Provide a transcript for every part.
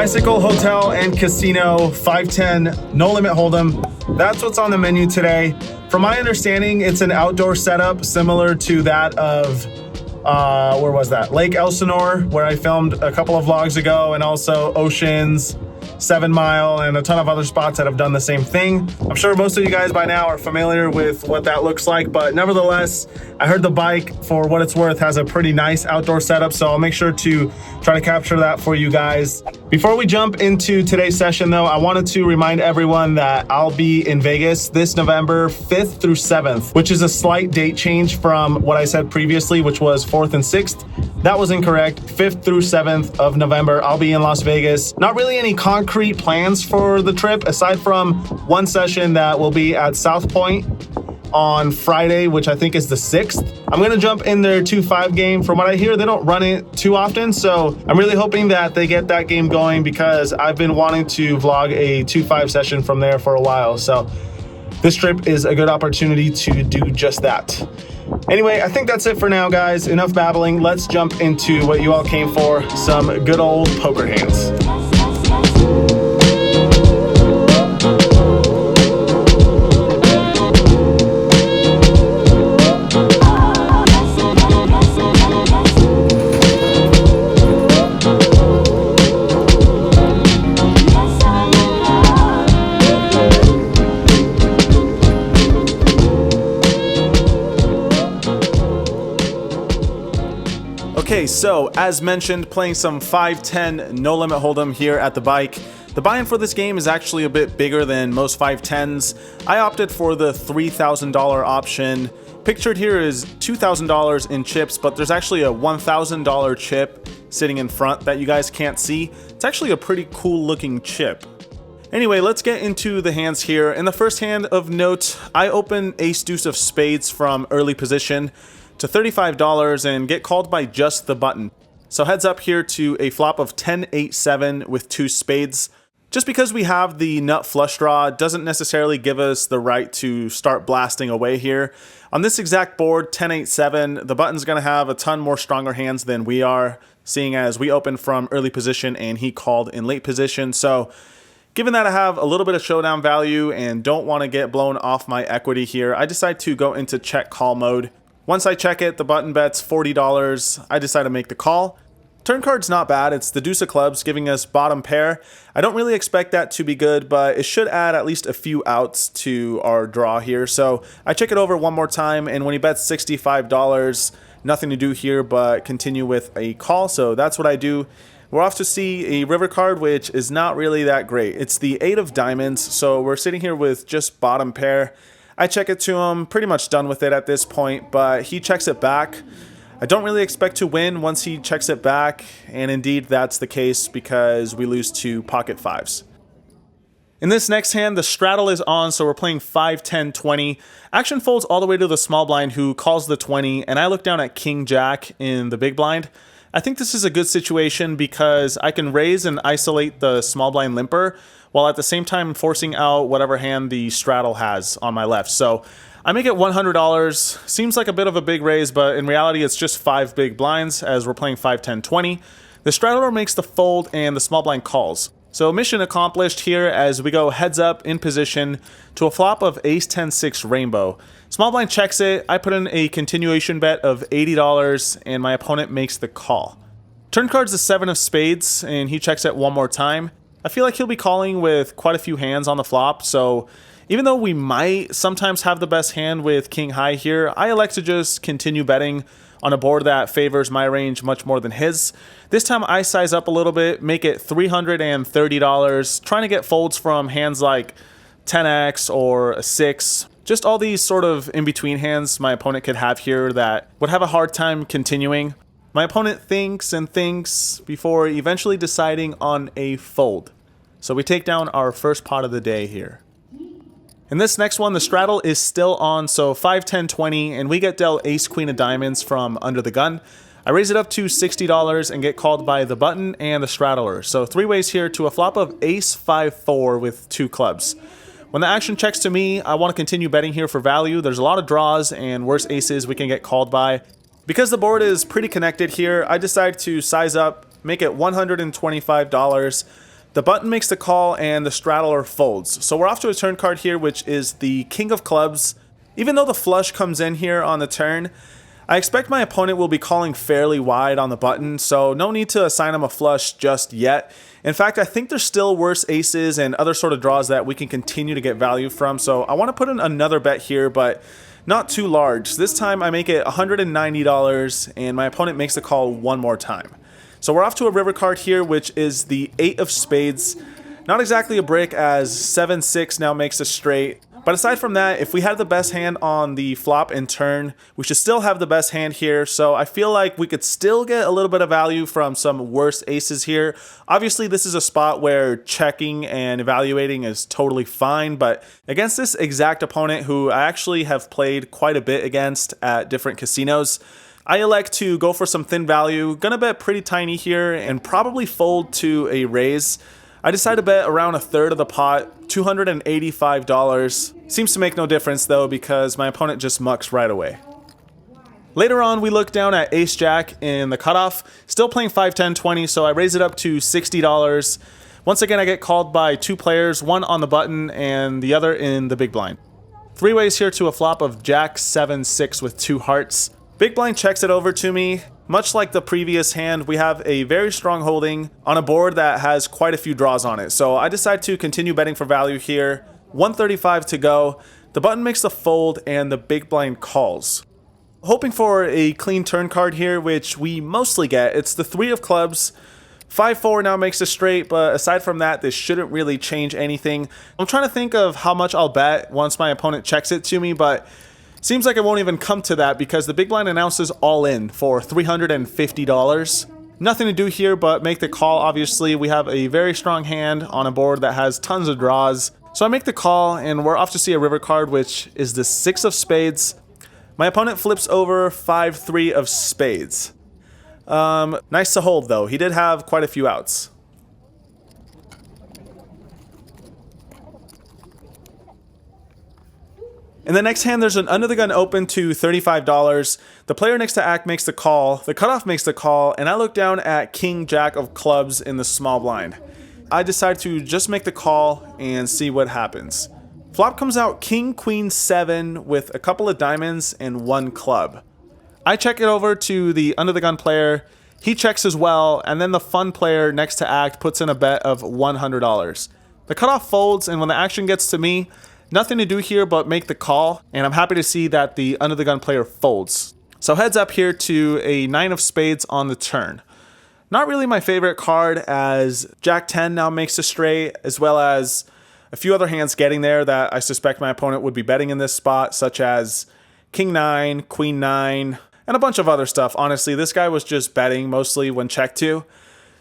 Bicycle, hotel, and casino, 510, no limit hold'em. That's what's on the menu today. From my understanding, it's an outdoor setup similar to that of, where was that? Lake Elsinore, where I filmed a couple of vlogs ago, and also Oceans, 7 Mile, and a ton of other spots that have done the same thing. I'm sure most of you guys by now are familiar with what that looks like, but nevertheless, I heard the bike, for what it's worth, has a pretty nice outdoor setup, so I'll make sure to try to capture that for you guys. Before we jump into today's session though, I wanted to remind everyone that I'll be in Vegas this November 5th through 7th, which is a slight date change from what I said previously, which was 4th and 6th. That was incorrect. 5th through 7th of November, I'll be in Las Vegas. Not really any concrete plans for the trip, aside from one session that will be at South Point on Friday, which I think is the 6th. I'm gonna jump in their 2-5 game. From what I hear, they don't run it too often, so I'm really hoping that they get that game going, because I've been wanting to vlog a 2-5 session from there for a while. So this trip is a good opportunity to do just that. Anyway, I think that's it for now, guys. Enough babbling. Let's jump into what you all came for, some good old poker hands. Okay, so as mentioned, playing some 5-10 no limit hold'em here at the bike. The buy-in for this game is actually a bit bigger than most 5-10s. I opted for the $3,000 option. Pictured here is $2,000 in chips, but there's actually a $1,000 chip sitting in front that you guys can't see. It's actually a pretty cool looking chip. Anyway, let's get into the hands here. In the first hand of note, I open ace deuce of spades from early position to $35 and get called by just the button. So heads up here to a flop of 10-8-7 with 2 spades. Just because we have the nut flush draw doesn't necessarily give us the right to start blasting away here. On this exact board, 10-8-7, the button's gonna have a ton more stronger hands than we are, seeing as we opened from early position and he called in late position. So given that I have a little bit of showdown value and don't wanna get blown off my equity here, I decide to go into check call mode. Once I check it, the button bets $40. I decide to make the call. Turn card's not bad. It's the deuce of clubs giving us bottom pair. I don't really expect that to be good, but it should add at least a few outs to our draw here. So I check it over one more time, and when he bets $65, nothing to do here but continue with a call. So that's what I do. We're off to see a river card, which is not really that great. It's the 8 of diamonds, so we're sitting here with just bottom pair. I check it to him, pretty much done with it at this point, but he checks it back. I don't really expect to win once he checks it back, and indeed that's the case because we lose to pocket fives. In this next hand, the straddle is on, so we're playing 5-10-20. Action folds all the way to the small blind, who calls the 20, and I look down at king jack in the big blind. I think this is a good situation because I can raise and isolate the small blind limper, while at the same time forcing out whatever hand the straddle has on my left. So I make it $100. Seems like a bit of a big raise, but in reality it's just 5 big blinds as we're playing 5-10-20. The straddler makes the fold and the small blind calls. So mission accomplished here as we go heads up in position to a flop of ace-10-6 rainbow. Small blind checks it, I put in a continuation bet of $80 and my opponent makes the call. Turn card's the 7 of spades and he checks it one more time. I feel like he'll be calling with quite a few hands on the flop, so even though we might sometimes have the best hand with king high here, I elect to just continue betting on a board that favors my range much more than his. This time I size up a little bit, make it $330, trying to get folds from hands like 10x or a 6. Just all these sort of in-between hands my opponent could have here that would have a hard time continuing. My opponent thinks and thinks before eventually deciding on a fold. So we take down our first pot of the day here. In this next one, the straddle is still on, so 5-10-20, and we get dealt ace queen of diamonds from under the gun. I raise it up to $60 and get called by the button and the straddler. So 3 ways here to a flop of ace 5-4 with 2 clubs. When the action checks to me, I want to continue betting here for value. There's a lot of draws and worse aces we can get called by. Because the board is pretty connected here, I decide to size up, make it $125. The button makes the call and the straddler folds. So we're off to a turn card here, which is the king of clubs. Even though the flush comes in here on the turn, I expect my opponent will be calling fairly wide on the button, so no need to assign him a flush just yet. In fact, I think there's still worse aces and other sort of draws that we can continue to get value from, so I want to put in another bet here, but not too large. This time I make it $190 and my opponent makes the call one more time. So we're off to a river card here, which is the 8 of spades. Not exactly a brick, as 7-6 now makes a straight. But aside from that, if we had the best hand on the flop and turn, we should still have the best hand here. So I feel like we could still get a little bit of value from some worse aces here. Obviously, this is a spot where checking and evaluating is totally fine. But against this exact opponent, who I actually have played quite a bit against at different casinos, I elect to go for some thin value. Gonna bet pretty tiny here and probably fold to a raise. I decided to bet around a third of the pot, $285. Seems to make no difference though, because my opponent just mucks right away. Later on, we look down at ace-jack in the cutoff, still playing 5, 10, 20, so I raise it up to $60. Once again, I get called by 2 players, one on the button and the other in the big blind. 3 ways here to a flop of jack 7-6 with 2 hearts. Big blind checks it over to me. Much like the previous hand, we have a very strong holding on a board that has quite a few draws on it. So I decide to continue betting for value here. 135 to go. The button makes the fold and the big blind calls. Hoping for a clean turn card here, which we mostly get. It's the 3 of clubs. 5-4 now makes a straight, but aside from that, this shouldn't really change anything. I'm trying to think of how much I'll bet once my opponent checks it to me, but seems like it won't even come to that because the big blind announces all in for $350. Nothing to do here but make the call. Obviously, we have a very strong hand on a board that has tons of draws. So I make the call and we're off to see a river card, which is the 6 of spades. My opponent flips over 5-3 of spades. Nice to hold though. He did have quite a few outs. In the next hand, there's an under the gun open to $35. The player next to act makes the call, the cutoff makes the call, and I look down at king jack of clubs in the small blind. I decide to just make the call and see what happens. Flop comes out king queen 7 with a couple of diamonds and 1 club. I check it over to the under the gun player. He checks as well, and then the fun player next to act puts in a bet of $100. The cutoff folds, and when the action gets to me, nothing to do here but make the call, and I'm happy to see that the under the gun player folds. So heads up here to a 9 of spades on the turn. Not really my favorite card, as jack 10 now makes a straight, as well as a few other hands getting there that I suspect my opponent would be betting in this spot, such as king 9, queen 9, and a bunch of other stuff. Honestly, this guy was just betting mostly when checked to.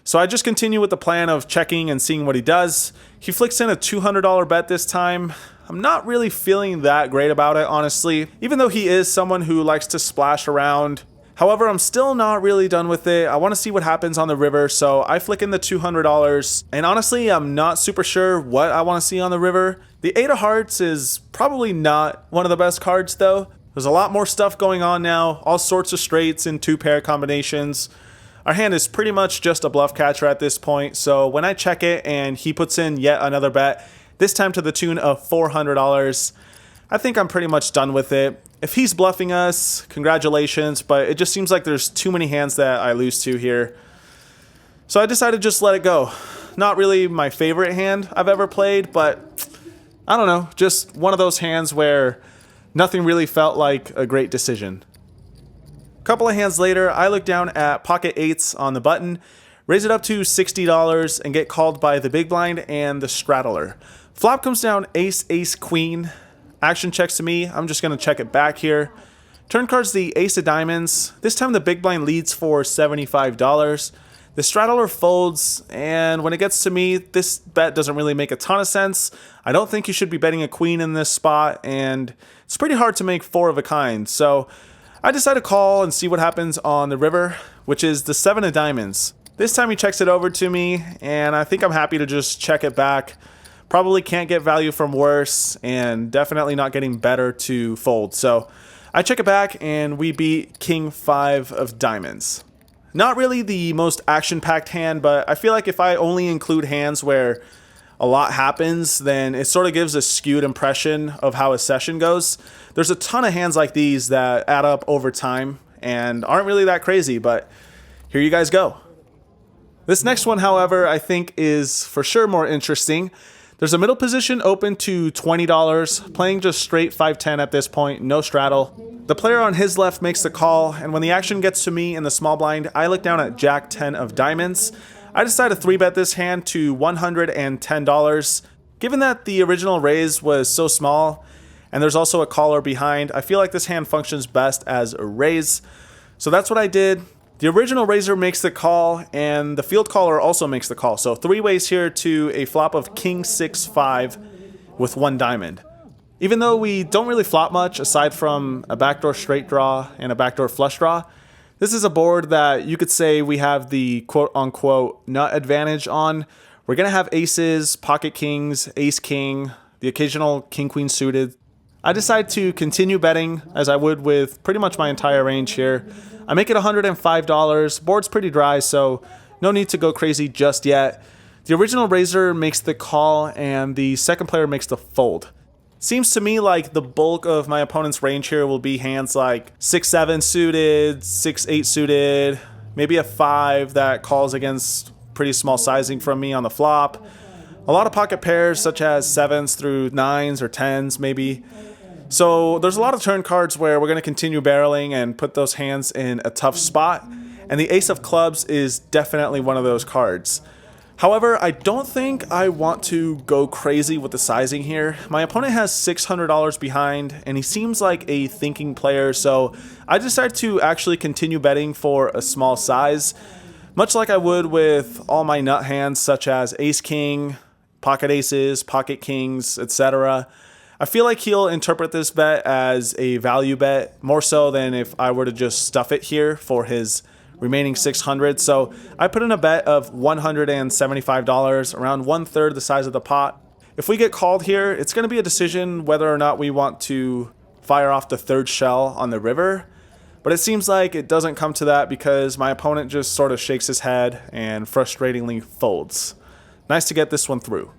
So I just continue with the plan of checking and seeing what he does. He flicks in a $200 bet this time. I'm not really feeling that great about it, honestly, even though he is someone who likes to splash around. However, I'm still not really done with it. I want to see what happens on the river, so I flick in the $200. And honestly, I'm not super sure what I want to see on the river. The 8 of hearts is probably not one of the best cards, though. There's a lot more stuff going on now, all sorts of straights and 2-pair combinations. Our hand is pretty much just a bluff catcher at this point, so when I check it and he puts in yet another bet, this time to the tune of $400, I think I'm pretty much done with it. If he's bluffing us, congratulations, but it just seems like there's too many hands that I lose to here. So I decided to just let it go. Not really my favorite hand I've ever played, but I don't know, just one of those hands where nothing really felt like a great decision. A couple of hands later, I look down at pocket 8s on the button, raise it up to $60, and get called by the big blind and the straddler. Flop comes down ace, ace, queen. Action checks to me. I'm just going to check it back here. Turn card's the ace of diamonds. This time the big blind leads for $75. The straddler folds, and when it gets to me, this bet doesn't really make a ton of sense. I don't think you should be betting a queen in this spot, and it's pretty hard to make 4 of a kind. So I decide to call and see what happens on the river, which is the 7 of diamonds. This time he checks it over to me, and I think I'm happy to just check it back. Probably can't get value from worse, and definitely not getting better to fold. So I check it back, and we beat king 5 of diamonds. Not really the most action-packed hand, but I feel like if I only include hands where a lot happens, then it sort of gives a skewed impression of how a session goes. There's a ton of hands like these that add up over time and aren't really that crazy, but here you guys go. This next one, however, I think is for sure more interesting. There's a middle position open to $20, playing just straight 5-10 at this point, no straddle. The player on his left makes the call, and when the action gets to me in the small blind, I look down at Jack 10 of diamonds. I decide to 3-bet this hand to $110. Given that the original raise was so small, and there's also a caller behind, I feel like this hand functions best as a raise. So that's what I did. The original raiser makes the call, and the field caller also makes the call. So 3 ways here to a flop of King 6-5 with 1 diamond. Even though we don't really flop much aside from a backdoor straight draw and a backdoor flush draw, this is a board that you could say we have the quote-unquote nut advantage on. We're going to have aces, pocket kings, ace king, the occasional king-queen suited. I decide to continue betting as I would with pretty much my entire range here. I make it $105. Board's pretty dry, so no need to go crazy just yet. The original raiser makes the call, and the second player makes the fold. Seems to me like the bulk of my opponent's range here will be hands like 6-7 suited, 6-8 suited, maybe a 5 that calls against pretty small sizing from me on the flop. A lot of pocket pairs such as 7s through 9s or 10s maybe. So there's a lot of turn cards where we're going to continue barreling and put those hands in a tough spot, and the ace of clubs is definitely one of those cards. However, I don't think I want to go crazy with the sizing here. My opponent has $600 behind, and he seems like a thinking player, so I decided to actually continue betting for a small size, much like I would with all my nut hands such as ace-king, pocket aces, pocket kings, etc. I feel like he'll interpret this bet as a value bet, more so than if I were to just stuff it here for his remaining 600. So I put in a bet of $175, around 1/3 the size of the pot. If we get called here, it's going to be a decision whether or not we want to fire off the 3rd shell on the river. But it seems like it doesn't come to that because my opponent just sort of shakes his head and frustratingly folds. Nice to get this one through.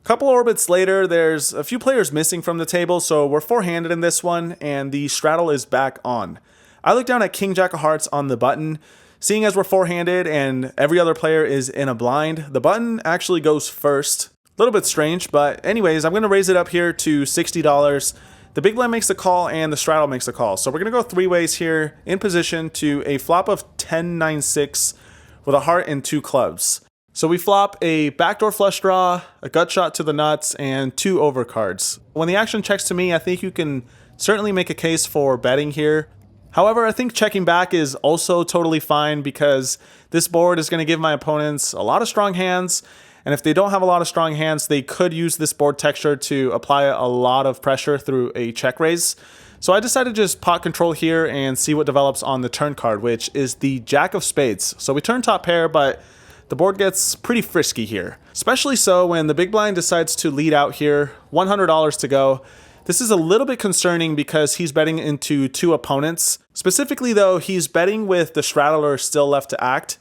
Couple orbits later, there's a few players missing from the table, so we're 4-handed in this one, and the straddle is back on. I look down at King Jack of Hearts on the button. Seeing as we're 4-handed and every other player is in a blind, the button actually goes first. A little bit strange, but anyways, I'm going to raise it up here to $60. The big blind makes the call and the straddle makes the call. So we're going to go 3 ways here in position to a flop of 10-9-6 with a heart and 2 clubs. So we flop a backdoor flush draw, a gut shot to the nuts, and 2 overcards. When the action checks to me, I think you can certainly make a case for betting here. However, I think checking back is also totally fine because this board is going to give my opponents a lot of strong hands, and if they don't have a lot of strong hands, they could use this board texture to apply a lot of pressure through a check raise. So I decided to just pot control here and see what develops on the turn card, which is the Jack of Spades. So we turn top pair, but the board gets pretty frisky here, especially so when the big blind decides to lead out here, $100 to go. This is a little bit concerning because he's betting into 2 opponents. Specifically though, he's betting with the straddler still left to act,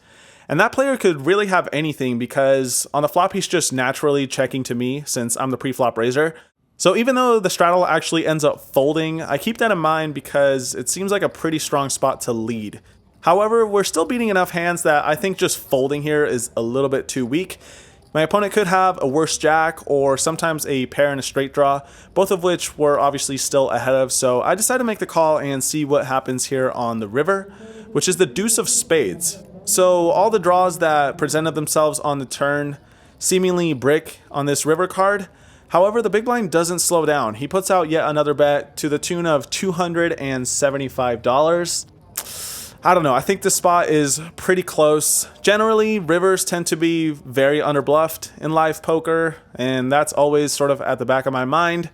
and that player could really have anything because on the flop he's just naturally checking to me since I'm the pre-flop raiser. So even though the straddle actually ends up folding, I keep that in mind because it seems like a pretty strong spot to lead. However, we're still beating enough hands that I think just folding here is a little bit too weak. My opponent could have a worse jack or sometimes a pair and a straight draw, both of which we're obviously still ahead of, so I decided to make the call and see what happens here on the river, which is the deuce of spades. So all the draws that presented themselves on the turn seemingly brick on this river card. However, the big blind doesn't slow down. He puts out yet another bet to the tune of $275. I don't know, I think this spot is pretty close. Generally, rivers tend to be very underbluffed in live poker, and that's always sort of at the back of my mind.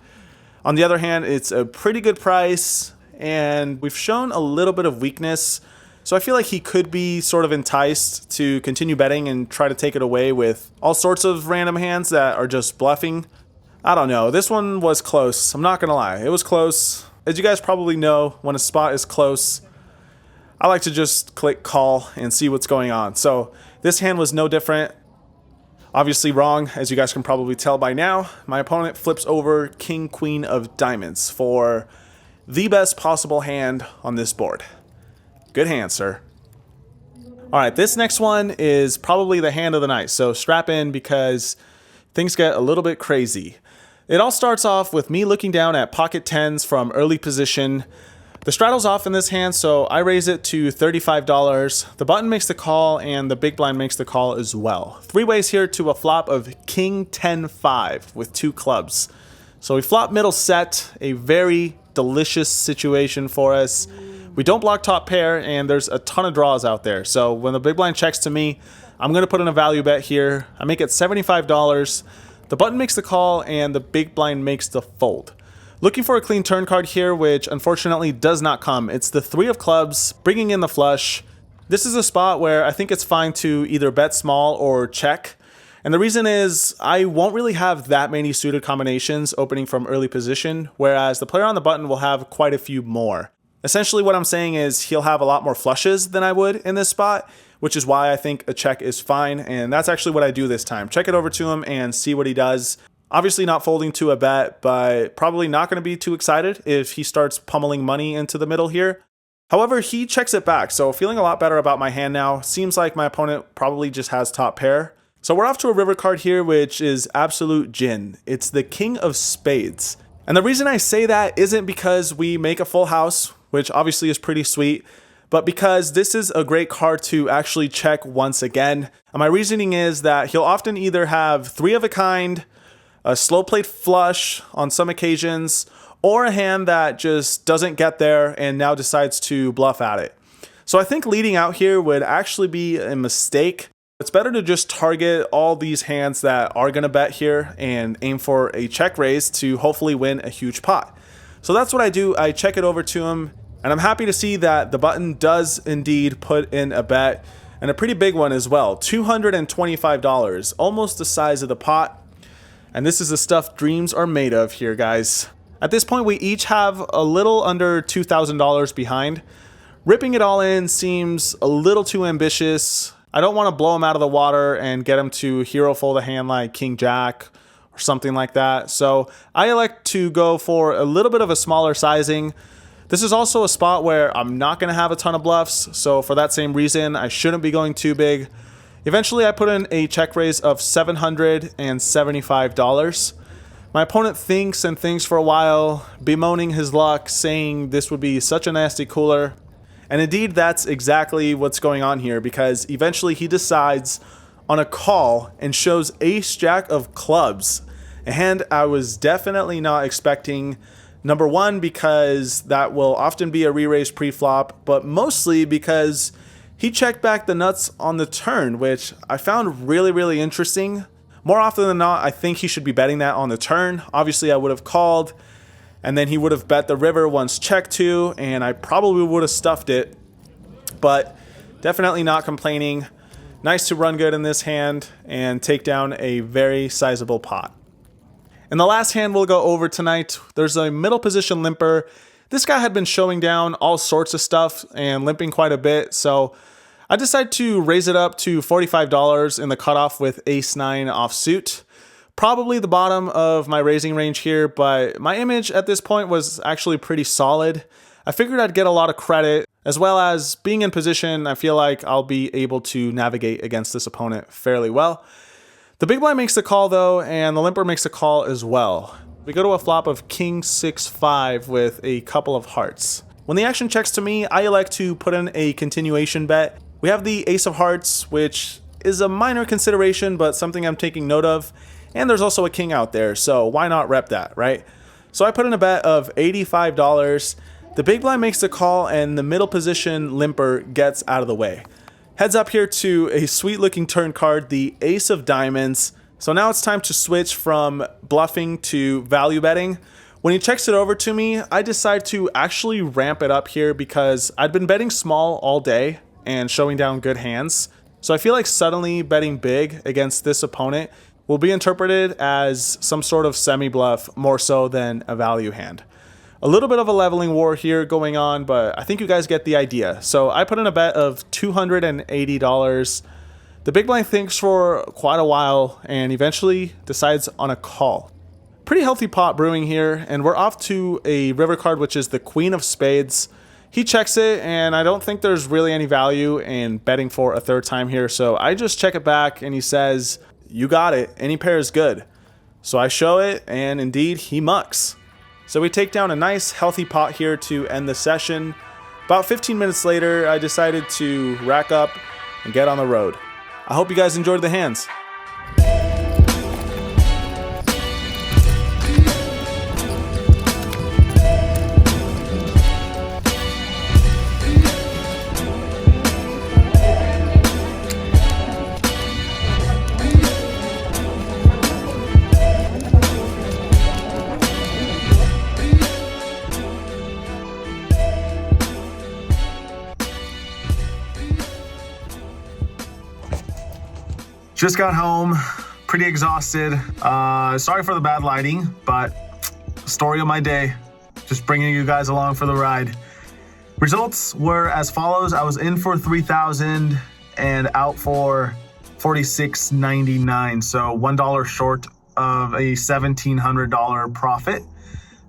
On the other hand, it's a pretty good price, and we've shown a little bit of weakness, so I feel like he could be sort of enticed to continue betting and try to take it away with all sorts of random hands that are just bluffing. I don't know, this one was close, I'm not gonna lie, it was close. As you guys probably know, when a spot is close, I like to just click call and see what's going on. So this hand was no different. Obviously wrong, as you guys can probably tell by now. My opponent flips over king, queen of diamonds for the best possible hand on this board. Good hand, sir. All right, this next one is probably the hand of the night, so strap in because things get a little bit crazy. It all starts off with me looking down at pocket tens from early position. The straddle's off in this hand, so I raise it to $35. The button makes the call, and the big blind makes the call as well. Three ways here to a flop of king 10-5 with two clubs. So we flop middle set, a very delicious situation for us. We don't block top pair, and there's a ton of draws out there. So when the big blind checks to me, I'm going to put in a value bet here. I make it $75. The button makes the call, and the big blind makes the fold. Looking for a clean turn card here, which unfortunately does not come. It's the three of clubs, bringing in the flush. This is a spot where I think it's fine to either bet small or check. And the reason is I won't really have that many suited combinations opening from early position, whereas the player on the button will have quite a few more. Essentially what I'm saying is he'll have a lot more flushes than I would in this spot, which is why I think a check is fine. And that's actually what I do this time. Check it over to him and see what he does. Obviously not folding to a bet, but probably not going to be too excited if he starts pummeling money into the middle here. However, he checks it back, so feeling a lot better about my hand now. Seems like my opponent probably just has top pair. So we're off to a river card here, which is absolute gin. It's the king of spades. And the reason I say that isn't because we make a full house, which obviously is pretty sweet, but because this is a great card to actually check once again. And my reasoning is that he'll often either have three of a kind, a slow played flush on some occasions, or a hand that just doesn't get there and now decides to bluff at it. So I think leading out here would actually be a mistake. It's better to just target all these hands that are going to bet here and aim for a check raise to hopefully win a huge pot. So that's what I do. I check it over to him, and I'm happy to see that the button does indeed put in a bet, and a pretty big one as well. $225, almost the size of the pot. And this is the stuff dreams are made of here, guys. At this point, we each have a little under $2,000 behind. Ripping it all in seems a little too ambitious. I don't want to blow him out of the water and get him to hero fold a hand like King Jack or something like that. So I elect to go for a little bit of a smaller sizing. This is also a spot where I'm not going to have a ton of bluffs. So for that same reason, I shouldn't be going too big. Eventually, I put in a check raise of $775. My opponent thinks and thinks for a while, bemoaning his luck, saying this would be such a nasty cooler. And indeed, that's exactly what's going on here, because eventually he decides on a call and shows ace jack of clubs, a hand I was definitely not expecting. Number one, because that will often be a re-raise pre-flop, but mostly because he checked back the nuts on the turn, which I found really, really interesting. More often than not, I think he should be betting that on the turn. Obviously, I would have called, and then he would have bet the river once checked to, and I probably would have stuffed it, but definitely not complaining. Nice to run good in this hand and take down a very sizable pot. In the last hand we'll go over tonight, there's a middle position limper. This guy had been showing down all sorts of stuff and limping quite a bit, so I decided to raise it up to $45 in the cutoff with ace-9 offsuit. Probably the bottom of my raising range here, but my image at this point was actually pretty solid. I figured I'd get a lot of credit, as well as being in position, I feel like I'll be able to navigate against this opponent fairly well. The big blind makes the call though, and the limper makes the call as well. We go to a flop of king 6-5 with a couple of hearts. When the action checks to me, I elect to put in a continuation bet. We have the ace of hearts, which is a minor consideration, but something I'm taking note of. And there's also a king out there, so why not rep that, right? So I put in a bet of $85. The big blind makes the call, and the middle position limper gets out of the way. Heads up here to a sweet looking turn card, the ace of diamonds. So now it's time to switch from bluffing to value betting. When he checks it over to me, I decide to actually ramp it up here because I'd been betting small all day and showing down good hands. So I feel like suddenly betting big against this opponent will be interpreted as some sort of semi-bluff more so than a value hand. A little bit of a leveling war here going on, but I think you guys get the idea. So I put in a bet of $280. The big blind thinks for quite a while and eventually decides on a call. Pretty healthy pot brewing here, and we're off to a river card, which is the Queen of Spades. He checks it, and I don't think there's really any value in betting for a third time here, so I just check it back, and he says, "You got it, any pair is good." So I show it, and indeed, he mucks. So we take down a nice healthy pot here to end the session. About 15 minutes later, I decided to rack up and get on the road. I hope you guys enjoyed the hands. Just got home, pretty exhausted. Sorry for the bad lighting, but story of my day. Just bringing you guys along for the ride. Results were as follows. I was in for 3,000 and out for 46.99. So $1 short of a $1,700 profit.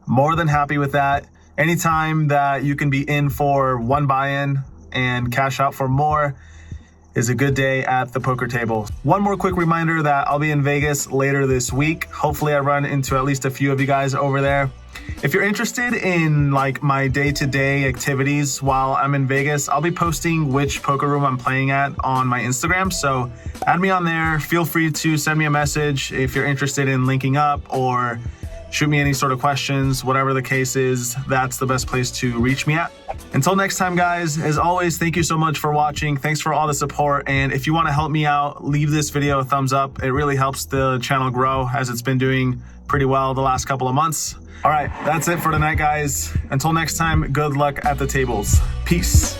More than happy with that. Anytime that you can be in for one buy-in and cash out for more is a good day at the poker table. One more quick reminder that I'll be in Vegas later this week. Hopefully I run into at least a few of you guys over there. If you're interested in like my day-to-day activities while I'm in Vegas, I'll be posting which poker room I'm playing at on my Instagram. So add me on there. Feel free to send me a message if you're interested in linking up, or shoot me any sort of questions, whatever the case is. That's the best place to reach me at. Until next time, guys, as always, thank you so much for watching. Thanks for all the support. And if you want to help me out, leave this video a thumbs up. It really helps the channel grow, as it's been doing pretty well the last couple of months. All right, that's it for tonight, guys. Until next time, good luck at the tables. Peace.